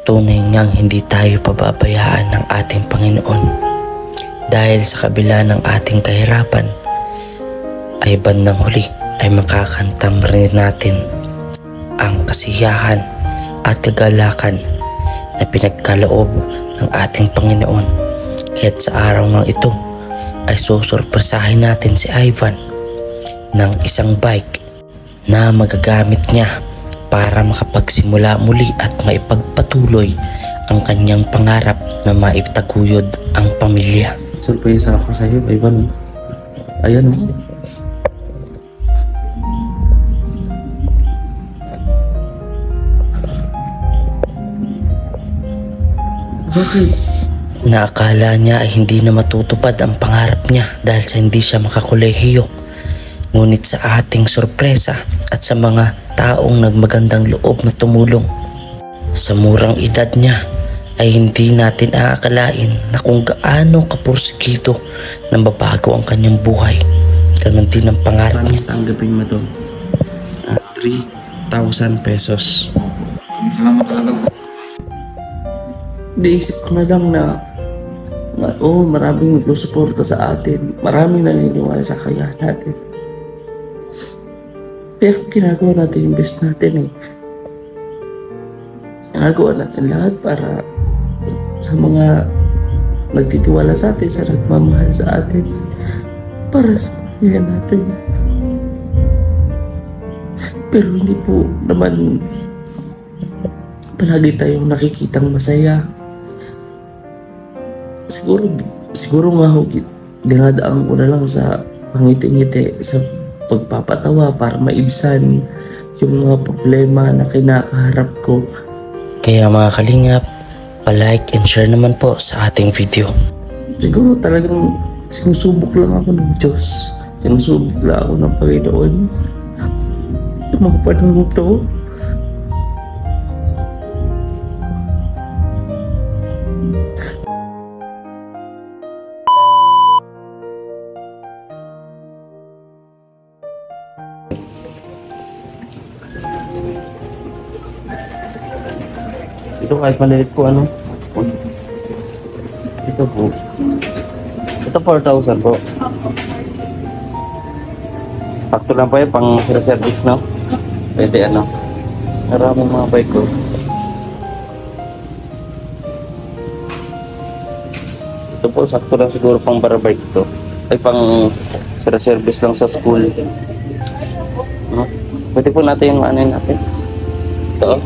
Tunay ngang hindi tayo pababayaan ng ating Panginoon. Dahil sa kabila ng ating kahirapan, ay bandang huli ay makakantam rin natin ang kasiyahan at kagalakan na pinagkaloob ng ating Panginoon. Kaya't sa araw ng ito ay susurpresahin natin si Ivan ng isang bike na magagamit niya para makapagsimula muli at maipagpatuloy ang kanyang pangarap na maiptaguyod ang pamilya. Surpresa ako sa iyo, Ivan. Ayan o. Bakit? Naakala niya ay hindi na matutupad ang pangarap niya dahil sa hindi siya makakolehiyo. Ngunit sa ating sorpresa at sa mga taong nagmagandang loob na tumulong, sa murang edad niya ay hindi natin aakalain na kung gaano kapursigido na mabago ang kanyang buhay. Ganon din ang pangarap niya. Tanggapin mo to. 3,000 pesos. Salamat talaga. Naisip ko na lang na maraming suporta sa atin. Maraming naniniwala sa kaya natin. Pero ginagawa natin yung best natin eh. Ginagawa natin lahat para sa mga nagtitiwala sa atin, sa nagmamahal sa atin, para sa pamilya natin. Pero hindi po naman palagi tayong nakikitang masaya. Siguro nga ho, dinadaan ko na lang sa pangiti-ngiti, sa pagpapatawa para maibsan yung mga problema na kinakaharap ko. Kaya mga kalingap, pa-like and share naman po sa ating video. Siguro talagang sinusubok lang ako ng Diyos. Sinusubok lang ako ng Panginoon. Yung mga panahon to. Ito kahit maliit po ano. Ito po. Ito 4,000 po. Sakto lang po yun pang service no. Pwede ano. Maraming mga bike ko. Ito po sakto lang siguro pang barabike to. Ay pang service lang sa school. No? Pwede po natin yung ano natin. Ito.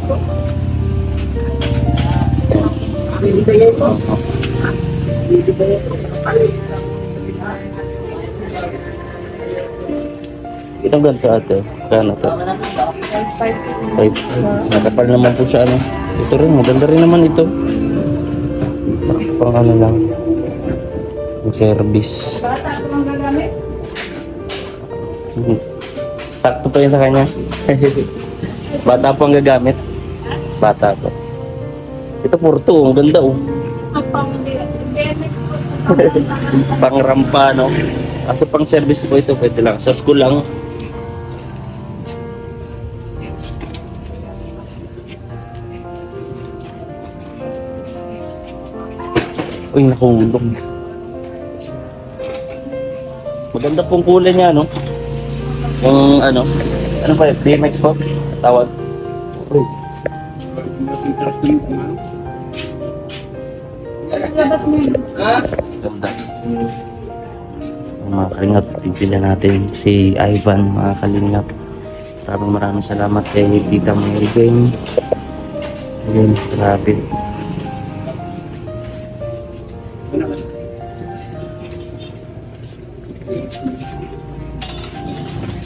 Ito ganito ate. Kaya na to. 5. Nakapal naman po siya ano. Ito rin. Maganda rin naman ito. Sakto pang ano lang. Yung service. Sakto pa yun sa kanya. Bata po ang gagamit. Bata po. Ito Porto, ang ganda oh. Pang rampa no. Kasi pang service po ito, pwede lang. Sa school lang. Uy, nahulog. Maganda pong kulay niya no. Yung ano pa yun? DMX po? Tawag. Uy. Labas mo yun. Ganda. Mga kalingap, pipila natin si Ivan, mga kalingap. Maraming salamat kay Tita Mary Jane. Ayun, grabe.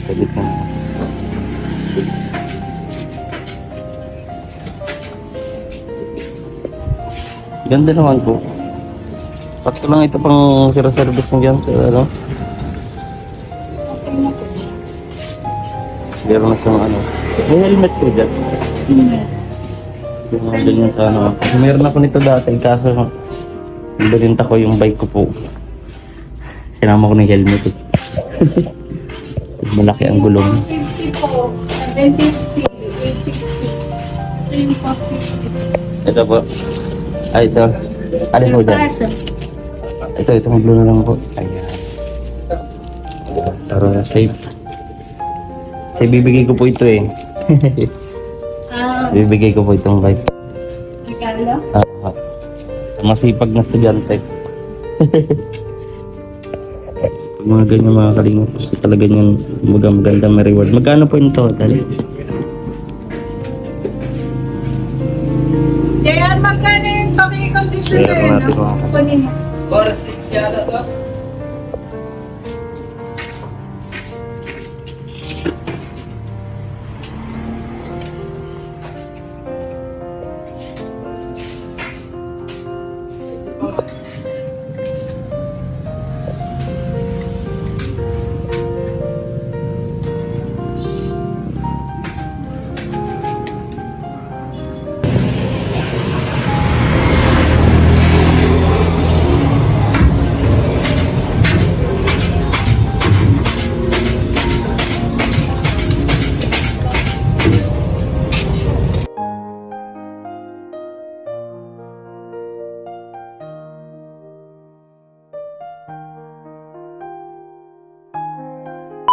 Salit mo. Ganda naman po. Sakto lang ito pang service ng dyan. Ano? Meron na siyang ano. May helmet ko dyan. Yung mga ganyan sa ano. Kasi meron ako nito dati. Kaso nabalinta ko yung bike ko po. Sinama ko ng helmet. Malaki ang gulong. 150 po. 750. 850. 350. Ito po. Ay, ito. Ano po dyan? Itong blue na lang po. Ayan. Para safe. Kasi bibigay ko po ito eh. Bibigay ko po itong bike. Regalo? Masipag na estudyante. Mga ganyan mga kalingap. Gusto talaga niyang magandang may reward. Magkano po yung total? Kaya magkano yung paki-conditioner, Kaya natin no? mga- Kunin mo. Or 6 yata to.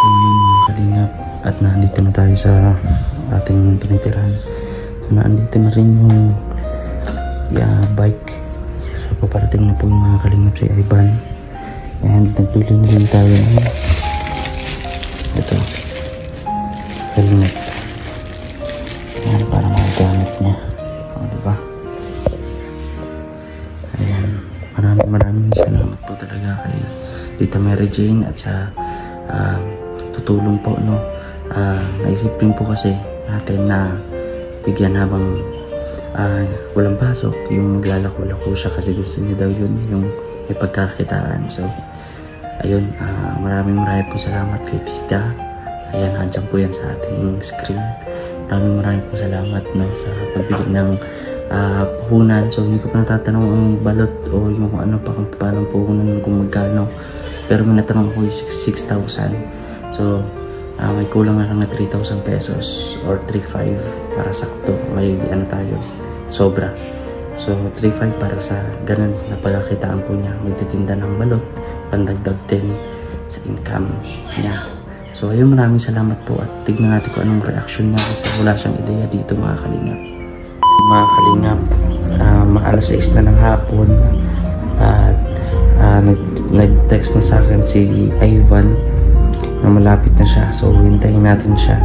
Ngayon mga kalingap at nandito na tayo sa ating tinitirahan. So, nandito na rin yung bike. So paparating na po yung mga kalingap si Ivan. And nagpili din tayo ng ito helmet. Ayan, para magagamit niya. O, diba? Ayan, maraming salamat po talaga kay Tita Mary Jane at sa tutulong po, no. Naisip din po kasi natin na bigyan habang walang pasok yung maglalako-lako siya kasi gusto niya daw yun, yung may pagkakitaan. So ayun, maraming po salamat kay Tita. Ayan, andyan po yan sa ating screen. Maraming po salamat, no, sa pagbigay ng puhunan. So hindi ko pa natatanong ang balot o yung ano pa kung paano puhunan kung magkano, pero may natanong ko is 6,000. So may kulang na lang na 3,000 pesos or 3,500 para sakto. May ano tayo, sobra. So 3,500 para sa ganun na pagkakitaan po niya. Magtitinda ng balot, pandagdag din sa income niya. So ayun, maraming salamat po at tignan natin kung anong reaction niya kasi wala siyang ideya dito mga kalingap. Mga kalingap, alas 6 na ng hapon at nag-text na sa akin si Ivan na malapit na siya. So hintayin natin siya.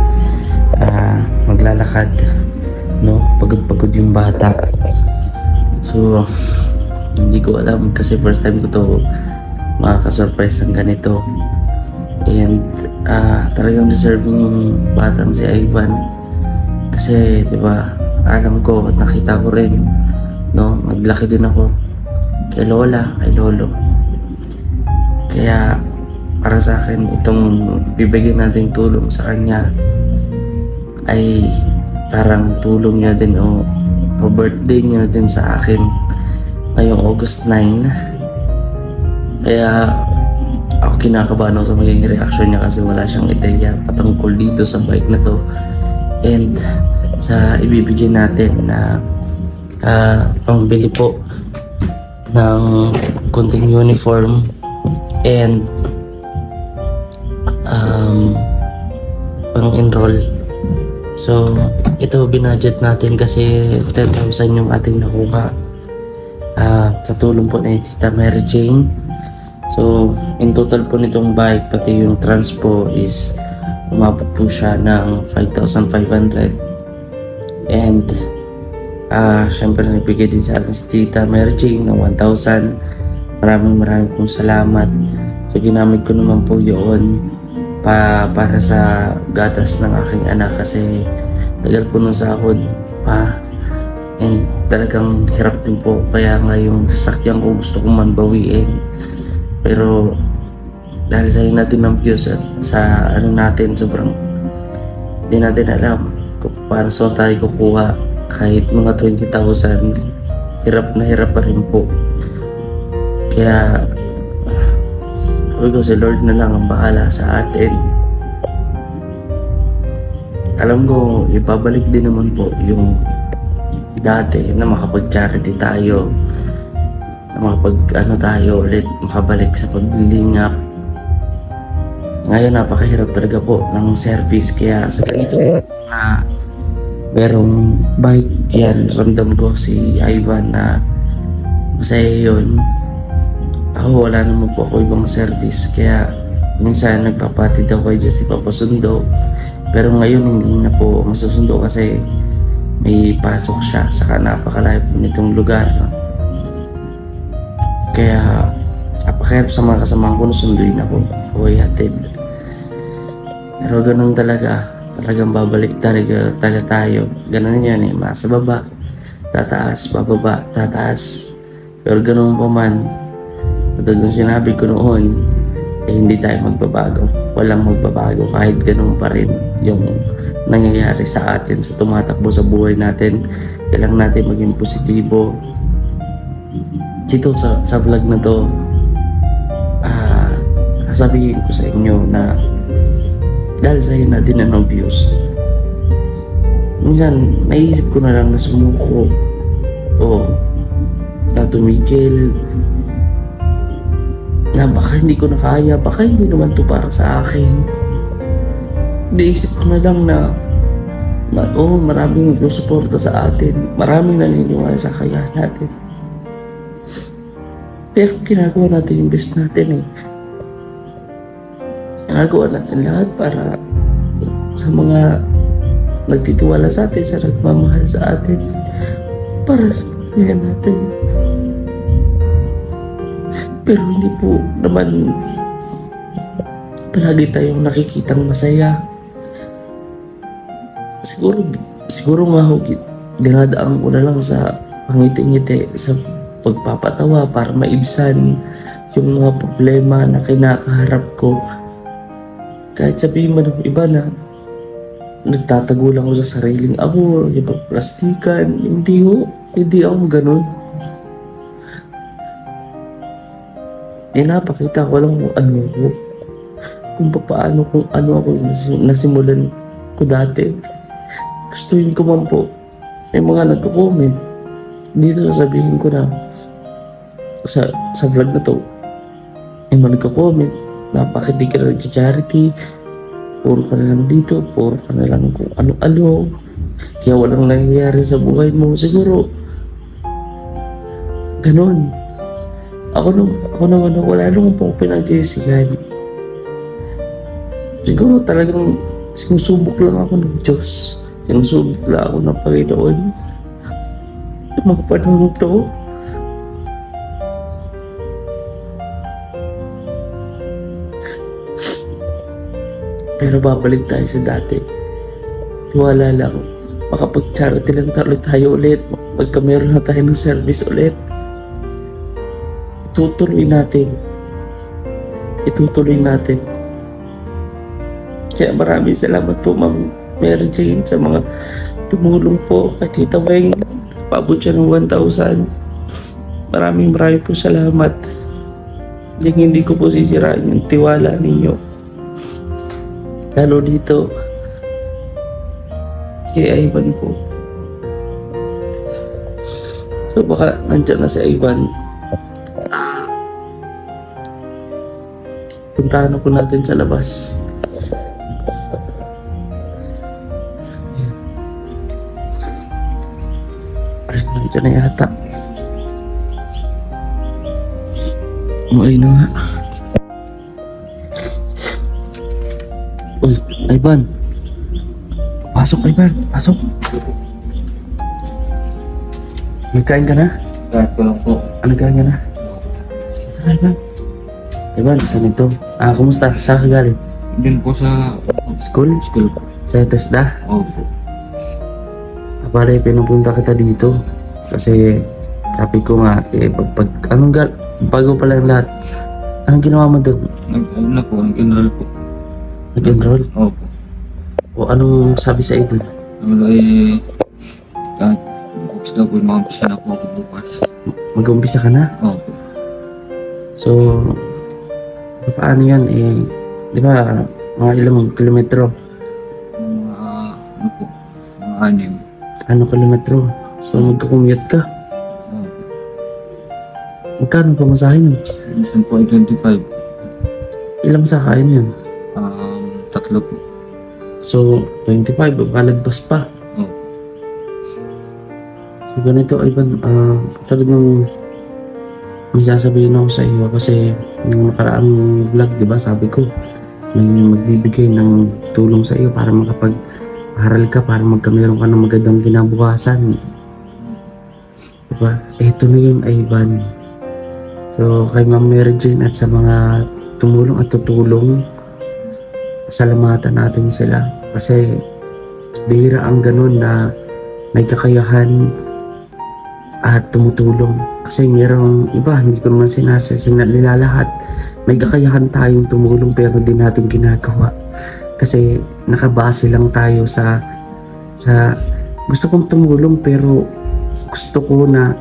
Maglalakad, no? Pagod yung bata. So hindi ko alam kasi first time ko to makaka-surprise ng ganito. And talagang deserving yung batang si Ivan kasi 'di ba, alam ko at nakita ko rin, no, naglaki din ako kay lola, kay lolo. Kaya para sa akin itong bibigyan nating tulong sa kanya ay parang tulong niya din o pa-birthday niya din sa akin ngayong August 9. Kaya ako kinakabahan ako sa magiging reaction niya kasi wala siyang ideya patungkol dito sa bike na to and sa ibibigay natin na pangbili po ng konting uniform and pang-enroll. So ito binudget natin kasi 10,000 yung ating nakuha sa tulong po ni Tita Mary Jane. So in total po nitong bike pati yung transpo is umabot po siya ng 5,500. And syempre nagbigay din sa atin si Tita Mary Jane ng 1,000. Maraming pong salamat. So ginamit ko naman po yun para sa gatas ng aking anak kasi tagal po nung sahod pa and talagang hirap din po, kaya nga yung sasakyan ko gusto kong manbawiin, pero dahil sa natin ng views at sa ano natin sobrang di natin alam kung paano saan tayo kukuha. Kahit mga 20,000 hirap pa rin po, kaya sabi ko si Lord na lang ang bahala sa atin. Alam ko ibabalik din naman po yung dati na makapag-charity tayo, na tayo ulit, makabalik sa paglilingap. Ngayon napakahirap talaga po ng service, kaya sa ganito na merong bike yan, ramdam ko si Ivan na masaya yun. Ako wala naman po ako ibang service, kaya minsan nagpapatid ako kay Justy papasundo, pero ngayon hindi na po masusundo kasi may pasok siya, saka napakalayo po nitong lugar. Kaya napakahirap sa mga kasamahan ko na sunduin ako o ihatid. Pero ganun talagang babalik talaga tayo. Ganun yan eh, sa baba, tataas, bababa, tataas. Pero ganun pa man, katulad ng sinabi ko noon, eh hindi tayo magbabago. Walang magbabago kahit ganun pa rin yung nangyayari sa atin, sa tumatakbo sa buhay natin. Kailangan natin maging positibo. Dito sa vlog na to, sasabihin ko sa inyo na dahil sa'yo natin ng views, minsan naisip ko na lang na sumuko o na tumigil, na baka hindi ko na kaya, baka hindi naman to para sa akin. Naisip ko na lang na maraming suporta sa atin, maraming naniniwala sa kaya natin, pero ginagawa natin yung best natin eh. Ginagawa natin lahat para sa mga nagtitiwala sa atin, sa nagmamahal sa atin, para sa pamilya natin. Pero hindi po naman palagi tayong nakikitang masaya. Siguro nga ho, dinadaan ko na lang sa pangiti-ngiti, sa pagpapatawa para maibsan yung mga problema na kinakaharap ko. Kahit sabihin mo ng iba na nagtatago lang ako sa sariling ako, yung plastikan, hindi ako ganun. Napakita ko lang kung ano ko, kung ano ako nasimulan ko dati. Gustuhin ko man po, may mga nagko-comment dito, sasabihin ko na sa vlog na to, may mga nagko-comment, napakiti ka na charity, puro ka na lang dito, puro ka na lang kung ano-ano, kaya walang nangyayari sa buhay mo. Siguro ganon. Ako naman wala naman po pinagsisihan. Siguro talagang sinusubok lang ako ng Diyos, sinusubok lang ako ng Panginoon yung mga panahon to. Pero babalik tayo sa dati. Tiwala lang, makapag-charity lang tayo ulit, magkameron na tayo ng service ulit. Itutuloy natin. Kaya maraming salamat po Ma'am Mary Jane sa mga tumulong po. At Tita Weng, paabot siya ng 1,000. Maraming po salamat. Hindi ko po sisirain yung tiwala ninyo, lalo dito kay Ivan po. So baka nandiyan na si Ivan, puntahan po natin sa labas. Ay, nandiyan na yata. Umuwi na nga. Uy, Ivan. Pasok, Ivan. Pasok. Nagkain ka na? Kain ko lang po. Nagkain ka na? Saan, Ivan? Ivan, ganito. Kumusta? Saan ka galing? Din po sa School? school po. Sa TESDA? Opo. Pala, pinupunta kita dito. Kasi, sabi ko nga, bago pala yung lahat. Anong ginawa mo doon? Nag-enroll po. Nag-enroll? Opo. O anong sabi sa ito? Kahit books daw po, mag-umpisa na po ako bukas. Mag-umpisa ka na? Opo. So, paano yan di ba, mga ilang kilometro? Mga, ano po, mga 6. Ano kilometro? So magkakumiyat ka. Ah, Magkano pamasahin yun? minsan po ay 25. Ilang sakain yun? Tatlo po. So 25, kalagpas pa. Oh. So ganito Ivan, talagang may sasabihin ako sa iyo kasi yung nakaraang vlog, di ba, sabi ko may magbibigay ng tulong sa iyo para makapag-aral ka, para magkameron ka ng magandang kinabukasan. Di ba? Ito na yun, Ivan. So kay Ma'am Mary Jane at sa mga tumulong at tutulong, salamatan natin sila kasi bihira ang ganun na may kakayahan at tumutulong. Kasi merong iba, hindi ko naman nilalalahat, may kakayahan tayong tumulong pero di natin ginagawa kasi nakabase lang tayo sa gusto kong tumulong pero gusto ko na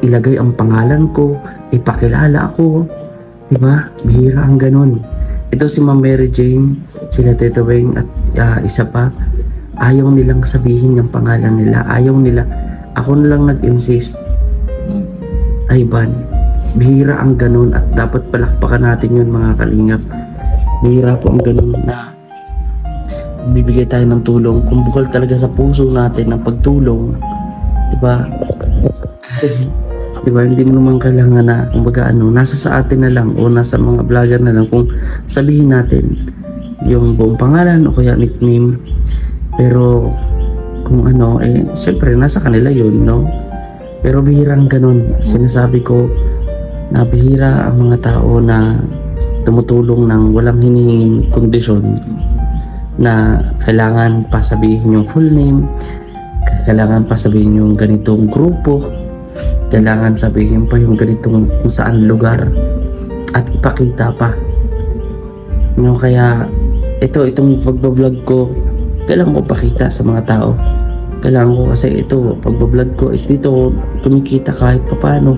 ilagay ang pangalan ko, ipakilala ako, di ba? Bihira ang ganun. Ito si Ma'am Mary Jane, sila Tita Weng at isa pa, ayaw nilang sabihin yung pangalan nila, ayaw nila. Ako na lang nag-insist. Ivan, bihira ang ganun at dapat palakpakan natin yun, mga kalingap. Bihira po ang ganun na bibigay tayo ng tulong kung bukal talaga sa puso natin ng pagtulong, diba? Diba, hindi mo naman kailangan na kumbaga nasa sa atin na lang o nasa mga vlogger na lang kung sabihin natin yung buong pangalan o kaya nickname, pero kung syempre nasa kanila yun, no? Pero bihirang ganun. Sinasabi ko na bihira ang mga tao na tumutulong ng walang hinihinging kondisyon na kailangan pa sabihin yung full name, kailangan pa sabihin yung ganitong grupo, kailangan sabihin pa yung ganitong kung saan lugar at ipakita pa. No, kaya itong pagbablog ko, kailangan ko pakita sa mga tao. Kailangan ko kasi ito, pagbablog ko is dito kumikita kahit paano.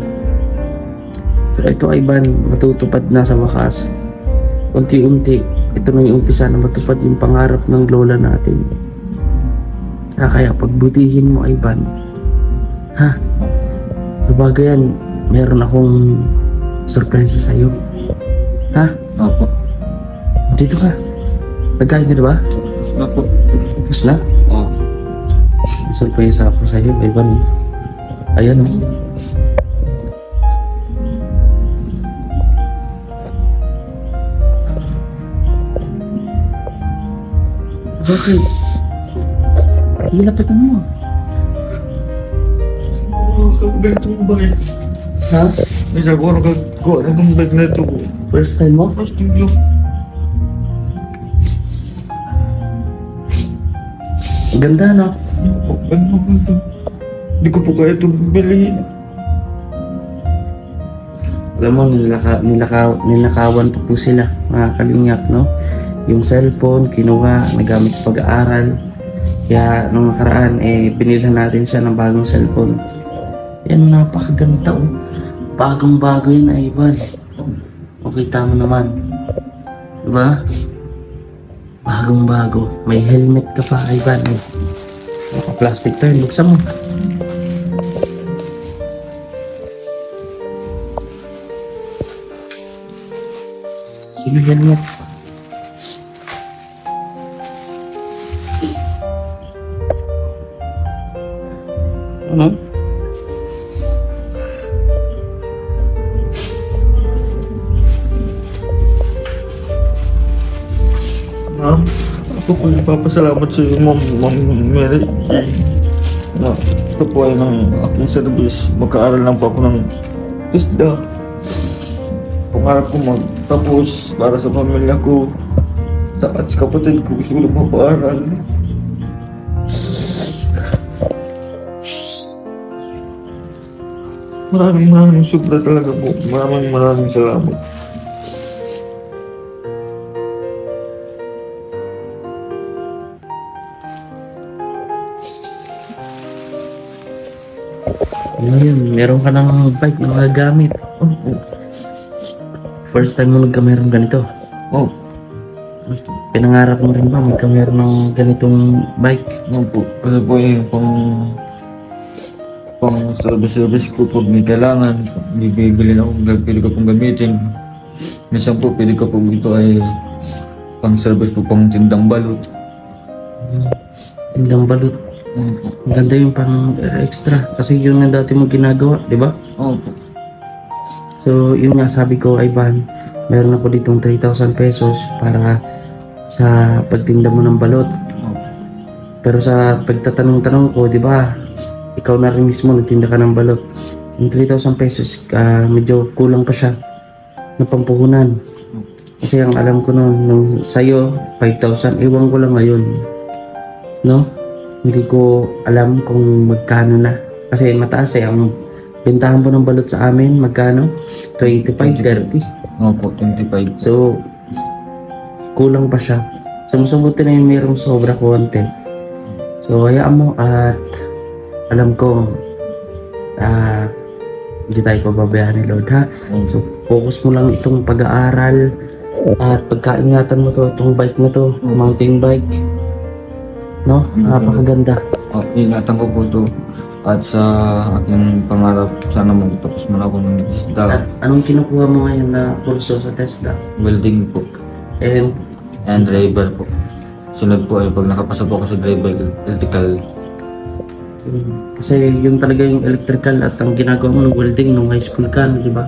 So ito Ivan, matutupad na sa wakas. Unti-unti, ito na yung umpisa na matupad yung pangarap ng lola natin. Kaya pagbutihin mo Ivan, ha? Sa bagay yan, meron akong surprise sa'yo. Ha? Opo. Dito ka. Nagkain ka na ba? Tapos na po. Tapos na? Oh. Surprise ako sa'yo, Ivan. Ayan, oh. Bakit? Hilapitan mo. Ganitong bag. Ha? May sabi ko nagagawa na ng bag na ito. First time mo? First time lang. Ganda, no? Ganda po ito. Hindi ko po kaya ito bilhin. Alam mo, ninakawan pa po sila, mga kalingap, no? Yung cellphone, kinuha, nagamit sa pag-aaral. Kaya nung nakaraan, binilhan natin siya ng bagong cellphone. Yan, napakaganda, oh. Bagong-bago yun, Ivan. Okay, tama naman. Diba? Bagong-bago. May helmet ka pa, Ivan. Naka-plastic pa yun. Buksan mo. Sige, helmet. Ano? Ma'am, ako po nagpapasalamat sa iyo, Ma'am Mary Jane. Na ito po ay ng aking service. Magkaaral lang po ako ng isda. Pangarap ko magtapos para sa pamilya ko. At sa kapatid ko, gusto ko lang mapaaral. Maraming sobra talaga po. Maraming salamat. Ngayon, meron ka ng bike na magagamit. Oh. First time mo nagkameron ganito. Oh, Pinangarap mo rin ba magkameron ng ganitong bike? ano po. Kasi po yung pang pang service ko pag may kailangan. Bibili na akong pwede ko pong gamitin. Minsan po pwede ko po ito ay pang service po pang tindang balot. Tindang balot. Ang ganda yung pang extra. Kasi yun na dati mo ginagawa, di ba? Opo. So, yun nga sabi ko, Ivan, meron ako ditong 3,000 pesos para sa pagtinda mo ng balot. Opo. Pero sa pagtatanong-tanong ko, di ba, ikaw na rin mismo nagtinda ka ng balot. Yung 3,000 pesos, medyo kulang pa siya na pampuhunan. Kasi ang alam ko noon, nung sa'yo, 5,000, iwan ko lang ngayon. No? Hindi ko alam kung magkano na. Kasi mataas ang bentahan po ng balot sa amin, magkano? 25, 30. Opo, 25. So, kulang pa siya. So, mas mabuti na yung mayroong sobra konti. So, hayaan mo at alam ko, hindi tayo pababayaan ni Lord, ha? So, focus mo lang itong pag-aaral at pagkaingatan mo to, itong bike na to, mountain bike. No? Napakaganda. Ingatan ko po ito. At sa aking pangarap, sana magtapos man ako ng TESDA. At anong kinukuha mo ngayon na kurso sa TESDA? Welding po. And, And driver po. Sunod po ay pag nakapasa po ako sa driver, electrical. kasi yun talaga yung electrical at ang ginagawa mo ng welding nung high school ka, di ba?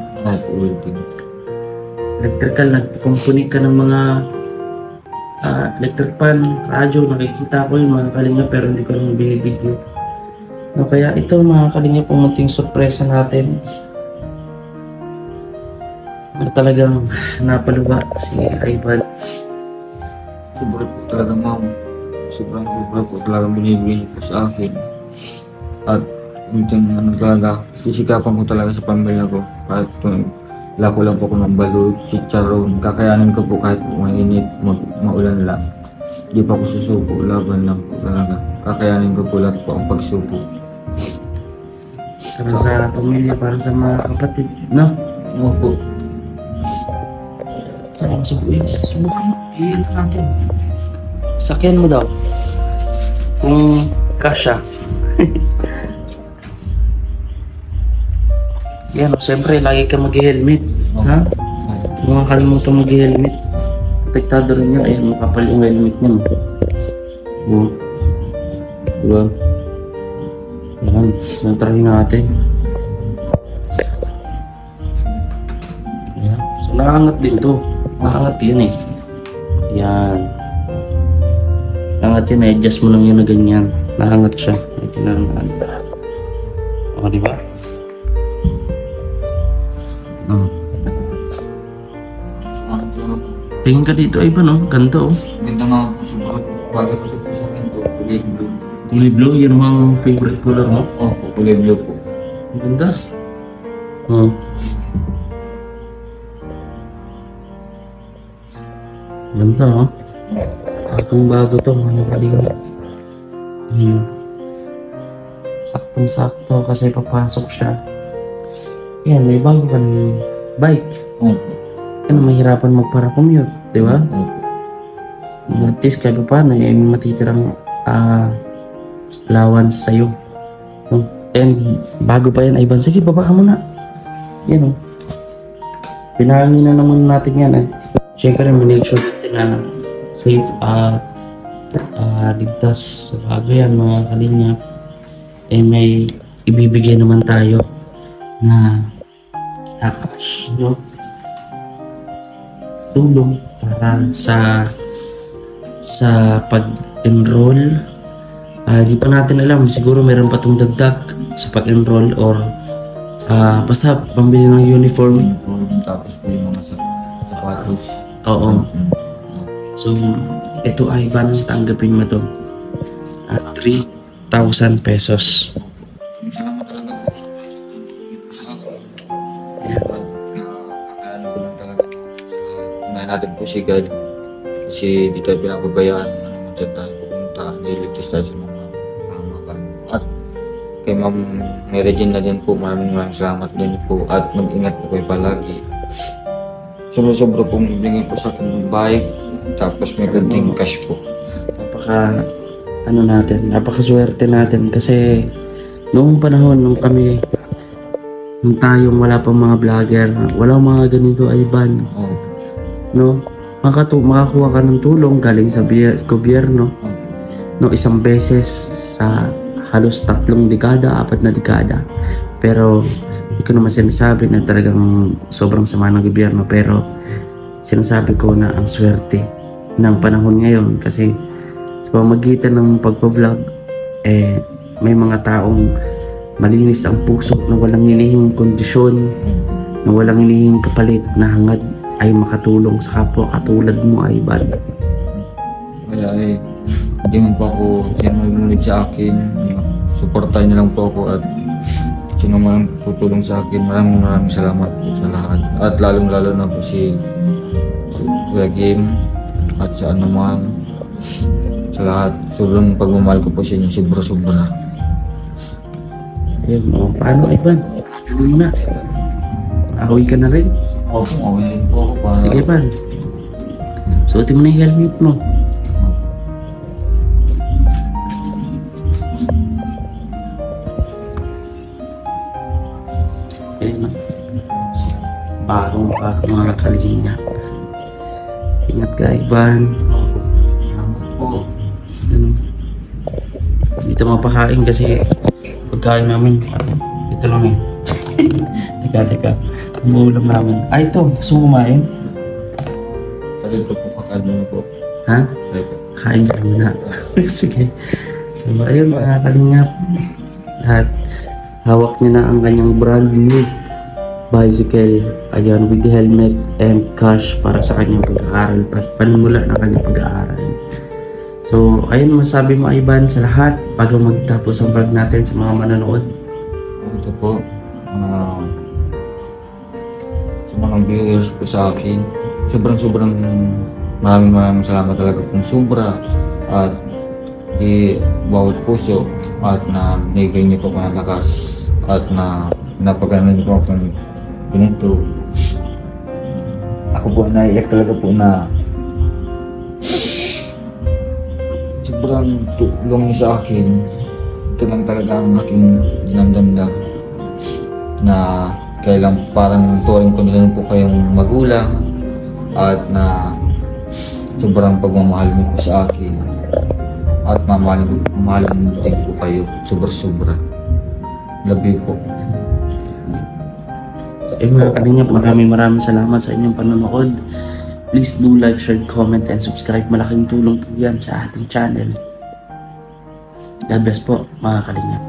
Welding. Electrical, nagkukumpuni ka ng mga electric pan, radyo, nakikita ko yung mga kalinga pero hindi ko nang binibidyo. No, kaya ito mga kalinga, pumunting sorpresa natin na talagang napaluwa si Ivan. Sobra po talaga ma'am. Sobrang po talaga binibigay niyo po sa akin. At yung talaga, sisikapan ko talaga sa pamilya ko. Kahit lako lang po ako ng balut, chicharon, kakayanin ko po kahit mainit, maulan lang. Hindi pa ako susuko, laban lang po talaga. Kakayanin ko po lahat po ang pagsuko. Para sa pamilya, para sa mga kapatid, no? Opo. Subukan mo, iyan natin. Sakyan mo daw. Kung kasya. Yan, siyempre, lagi ka mag-helmet. Ha? Kung mga kalimutan mag-helmet, protektado rin yan. Ayan, makapal yung helmet niya. Diba? Yan, natry natin. Yan. So, nakaangat din to. Nakaangat yun eh. Yan. Nakaangat yun eh. Adjust mo lang yun na ganyan. Nakaangat siya. Ay, kinangaan. O, diba? Tingin ka dito, Ivan, no? Ganda, oh. Ganda nga po, sobrang bagay po sa akin to. Kulay blue. Kulay blue, yan ang favorite color mo. Opo, kulay blue po. Ang ganda. Oh. Ganda, oh. Sakong bago to, mga kalinga. Saktong-sakto kasi papasok siya. Yan, may bago ka ng bike. Opo. Kaya mahirapan magpara-commute, di ba? Opo. At least kahit pa paano, may matitirang allowance sa'yo. No? And bago pa yan, Ivan, sige, baba ka muna. Yan, oh. Pinahangin na naman natin yan. Siyempre, make sure natin na safe ligtas sa bago yan, mga kalinga. Eh, may ibibigay naman tayo na cash, no? Tulong para sa pag-enroll. Di pa natin alam, siguro meron pa itong dagdag sa pag-enroll or basta pambili ng uniform. Tapos po yung mga sapatos. Oo. So, ito Ivan, tanggapin mo to. 3,000 pesos. Salamat talaga po sa akin. Kakaano ko lang talaga. Unahin natin po si God. Kasi di tayo pinapabayaan. Ano man dyan tayo pupunta. Niligtas tayo sa mga pangamakan. At kay Ma'am Mary Jane na din po. Maraming salamat din po. At mag-ingat po kayo palagi. Sobra pong bigay po sa akin ng bike. Tapos may kunting cash po. Napakaswerte natin kasi Noong panahon nung kami, nung tayong wala pang mga vlogger, walang mga ganito ay ban, Oo. no? Makakuha ka ng tulong galing sa gobyerno, no, isang beses sa halos 3 dekada, 4 na dekada. Pero hindi ko naman sinasabi na talagang sobrang sama ng gobyerno, pero sinasabi ko na ang swerte ng panahon ngayon kasi sa pamamagitan ng pagpa-vlog, may mga taong malinis ang puso na walang hinihing kondisyon, na walang hinihing kapalit, na hangad ay makatulong sa kapwa katulad mo ay ban. Kaya hindi man po ako sinunod sa akin. Suportahin niyo lang po ako at sino man tutulong sa akin. Maraming salamat po sa lahat. At lalong-lalo na po si Kuya Kim at sa anuman. Sa lahat. Sobrang pagmamahal ko po sa inyo. Sobra-sobra. Ayun, paano ay ban? Tuloy mo na. Ahoy ka na rin. Opo, okay po ako para. Sige ban. Suotin mo na yung helmet mo. Ayun, bagong mga kalinya. Ingat ka, Ivan. Salamat po. Ano? Dito mapakain kasi pagkain namin ito lang eh. Teka, umuulam namin. Ito, gusto mo kumain? Tagil po pakain mo po. Ha? Tagil po. Kain ka muna. Sige. So, ayun mga kalingap. At hawak niya na ang kanyang brand new bicycle. Ayun, with the helmet and cash para sa kanyang pag-aaral. Panimula ng kanyang pag-aaral. So, ayun masabi mo Ivan sa lahat bago magtapos ang vlog natin sa mga manonood. Ito po. Sa mga viewers po sa akin. Sobrang maraming salamat talaga kung sobra. At di bawat puso at na binigay niyo po ng lakas at na napagana niyo po akong ganito. Ako po naiyak talaga po na sobrang tulong niyo sa akin. Ito lang talaga ang aking dinamdam na kailang parang turing ko nila po kayong magulang at na sobrang pagmamahal niyo po sa akin at mamahalin din po kayo sobra. Love you po. Mga kalingap, maraming salamat sa inyong panonood. Please do like, share, comment, and subscribe. Malaking tulong po yan sa ating channel. God bless po mga kalingap.